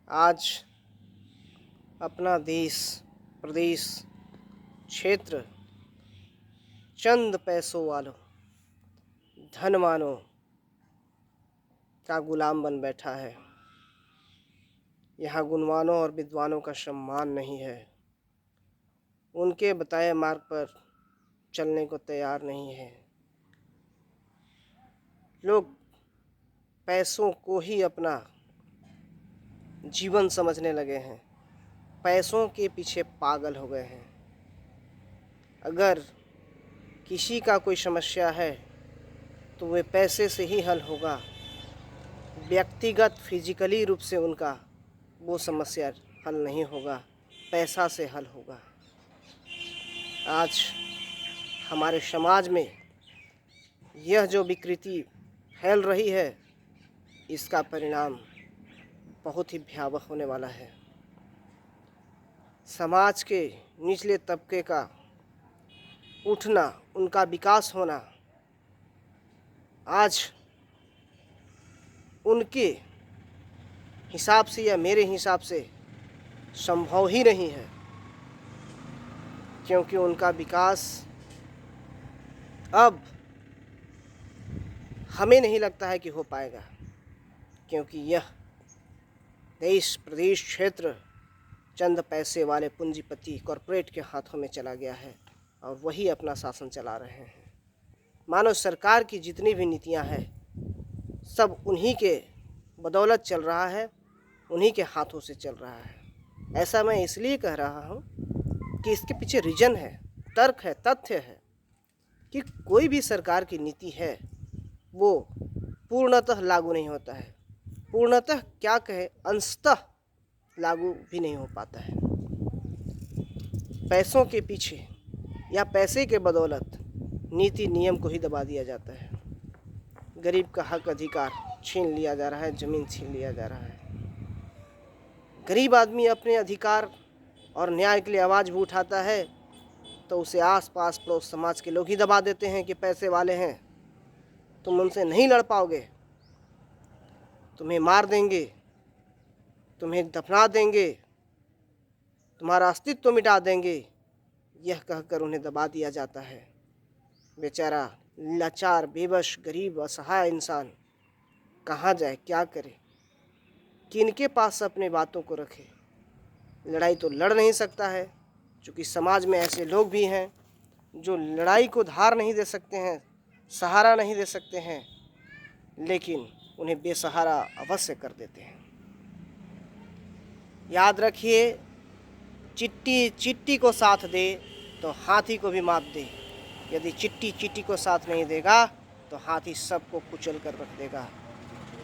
आज अपना देश, प्रदेश, क्षेत्र चंद पैसों वालों, धनवानों का गुलाम बन बैठा है। यहाँ गुणवानों और विद्वानों का सम्मान नहीं है। उनके बताए मार्ग पर चलने को तैयार नहीं है। लोग पैसों को ही अपना जीवन समझने लगे हैं। पैसों के पीछे पागल हो गए हैं। अगर किसी का कोई समस्या है तो वे पैसे से ही हल होगा। व्यक्तिगत फिजिकली रूप से उनका वो समस्या हल नहीं होगा, पैसा से हल होगा। आज हमारे समाज में यह जो विकृति फैल रही है, इसका परिणाम बहुत ही भयावह होने वाला है। समाज के निचले तबके का उठना, उनका विकास होना आज उनके हिसाब से या मेरे हिसाब से संभव ही नहीं है, क्योंकि उनका विकास अब हमें नहीं लगता है कि हो पाएगा, क्योंकि यह देश, प्रदेश, क्षेत्र चंद पैसे वाले पूंजीपति कॉरपोरेट के हाथों में चला गया है और वही अपना शासन चला रहे हैं। मानो सरकार की जितनी भी नीतियां हैं सब उन्हीं के बदौलत चल रहा है, उन्हीं के हाथों से चल रहा है। ऐसा मैं इसलिए कह रहा हूँ कि इसके पीछे रीजन है, तर्क है, तथ्य है कि कोई भी सरकार की नीति है वो पूर्णतः लागू नहीं होता है। पूर्णतः क्या कहे, अंशतः लागू भी नहीं हो पाता है। पैसों के पीछे या पैसे के बदौलत नीति नियम को ही दबा दिया जाता है। गरीब का हक अधिकार छीन लिया जा रहा है, ज़मीन छीन लिया जा रहा है। गरीब आदमी अपने अधिकार और न्याय के लिए आवाज़ भी उठाता है तो उसे आस पास पड़ोस समाज के लोग ही दबा देते हैं कि पैसे वाले हैं, तुम उनसे नहीं लड़ पाओगे, तुम्हें मार देंगे, तुम्हें दफना देंगे, तुम्हारा अस्तित्व मिटा देंगे, यह कहकर उन्हें दबा दिया जाता है। बेचारा लाचार, बेबस, गरीब, असहाय इंसान कहाँ जाए, क्या करे, किनके पास अपने बातों को रखे। लड़ाई तो लड़ नहीं सकता है, क्योंकि समाज में ऐसे लोग भी हैं जो लड़ाई को धार नहीं दे सकते हैं, सहारा नहीं दे सकते हैं, लेकिन उन्हें बेसहारा अवश्य कर देते हैं। याद रखिए, चिट्टी चिट्टी को साथ दे तो हाथी को भी मात दे। यदि चिट्टी चींटी को साथ नहीं देगा तो हाथी सबको कुचल कर रख देगा।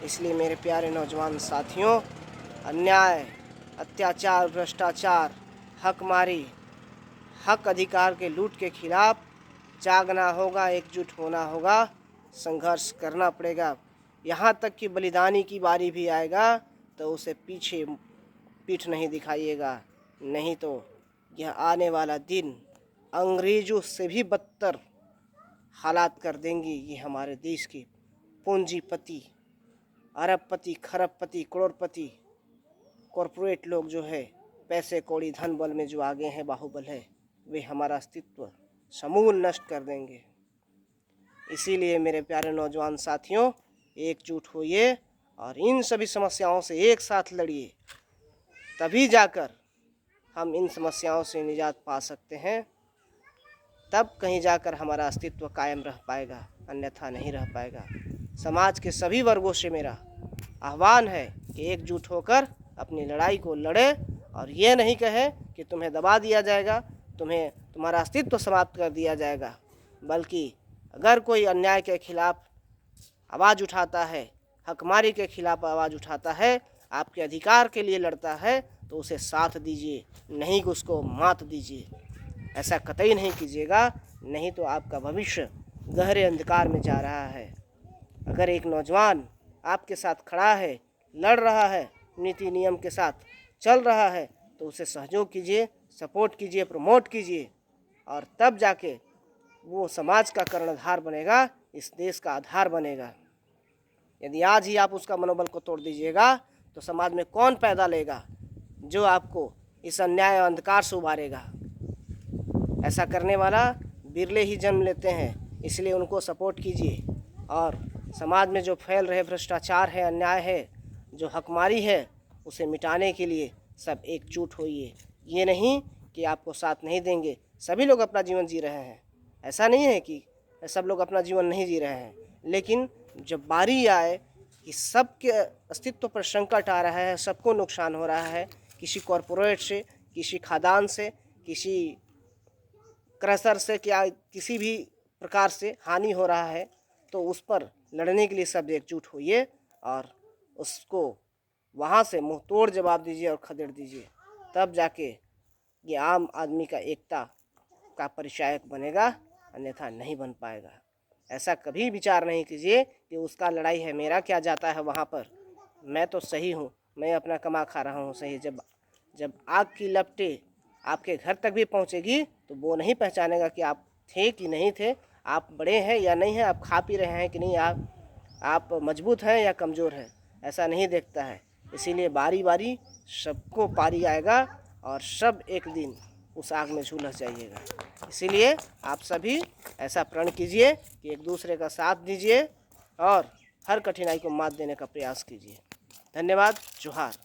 इसलिए मेरे प्यारे नौजवान साथियों, अन्याय, अत्याचार, भ्रष्टाचार, हकमारी, हक अधिकार के लूट के खिलाफ जागना होगा, एकजुट होना होगा, संघर्ष करना पड़ेगा। यहाँ तक कि बलिदानी की बारी भी आएगा तो उसे पीछे पीठ नहीं दिखाइएगा, नहीं तो यह आने वाला दिन अंग्रेज़ों से भी बदतर हालात कर देंगी। ये हमारे देश के पूंजीपति, अरबपति, खरबपति, करोड़पति, कॉरपोरेट लोग जो है, पैसे कौड़ी धन बल में जो आगे हैं, बाहुबल है, वे हमारा अस्तित्व समूल नष्ट कर देंगे। इसीलिए मेरे प्यारे नौजवान साथियों, एकजुट होइए और इन सभी समस्याओं से एक साथ लड़िए, तभी जाकर हम इन समस्याओं से निजात पा सकते हैं। तब कहीं जाकर हमारा अस्तित्व कायम रह पाएगा, अन्यथा नहीं रह पाएगा। समाज के सभी वर्गों से मेरा आह्वान है कि एकजुट होकर अपनी लड़ाई को लड़े और ये नहीं कहे कि तुम्हें दबा दिया जाएगा, तुम्हारा अस्तित्व समाप्त कर दिया जाएगा, बल्कि अगर कोई अन्याय के खिलाफ आवाज़ उठाता है, हकमारी के खिलाफ आवाज़ उठाता है, आपके अधिकार के लिए लड़ता है, तो उसे साथ दीजिए, नहीं कि उसको मात दीजिए। ऐसा कतई नहीं कीजिएगा, नहीं तो आपका भविष्य गहरे अंधकार में जा रहा है। अगर एक नौजवान आपके साथ खड़ा है, लड़ रहा है, नीति नियम के साथ चल रहा है, तो उसे सहयोग कीजिए, सपोर्ट कीजिए, प्रमोट कीजिए, और तब जाके वो समाज का कर्णधार बनेगा, इस देश का आधार बनेगा। यदि आज ही आप उसका मनोबल को तोड़ दीजिएगा तो समाज में कौन पैदा लेगा जो आपको इस अन्याय और अंधकार से उबारेगा। ऐसा करने वाला बिरले ही जन्म लेते हैं, इसलिए उनको सपोर्ट कीजिए। और समाज में जो फैल रहे भ्रष्टाचार है, अन्याय है, जो हकमारी है, उसे मिटाने के लिए सब एकजुट होइए। ये नहीं कि आपको साथ नहीं देंगे, सभी लोग अपना जीवन जी रहे हैं, ऐसा नहीं है कि सब लोग अपना जीवन नहीं जी रहे हैं, लेकिन जब बारी आए कि सबके अस्तित्व पर संकट आ रहा है, सबको नुकसान हो रहा है, किसी कॉरपोरेट से, किसी खादान से, किसी क्रशर से, क्या किसी भी प्रकार से हानि हो रहा है, तो उस पर लड़ने के लिए सब एकजुट होइए और उसको वहाँ से मुंह तोड़ जवाब दीजिए और खदेड़ दीजिए। तब जाके ये आम आदमी का एकता का परिचायक बनेगा, अन्यथा नहीं बन पाएगा। ऐसा कभी विचार नहीं कीजिए कि उसका लड़ाई है, मेरा क्या जाता है वहाँ पर, मैं तो सही हूँ, मैं अपना कमा खा रहा हूँ सही। जब आग की लपटें आपके घर तक भी पहुँचेगी तो वो नहीं पहचानेगा कि आप थे कि नहीं थे, आप बड़े हैं या नहीं हैं, आप खा पी रहे हैं कि नहीं, आप मजबूत हैं या कमज़ोर हैं, ऐसा नहीं देखता है। इसीलिए बारी बारी सबको पारी आएगा और सब एक दिन उस आग में झुलस जाइएगा। इसीलिए आप सभी ऐसा प्रण कीजिए कि एक दूसरे का साथ दीजिए और हर कठिनाई को मात देने का प्रयास कीजिए। धन्यवाद। जोहार।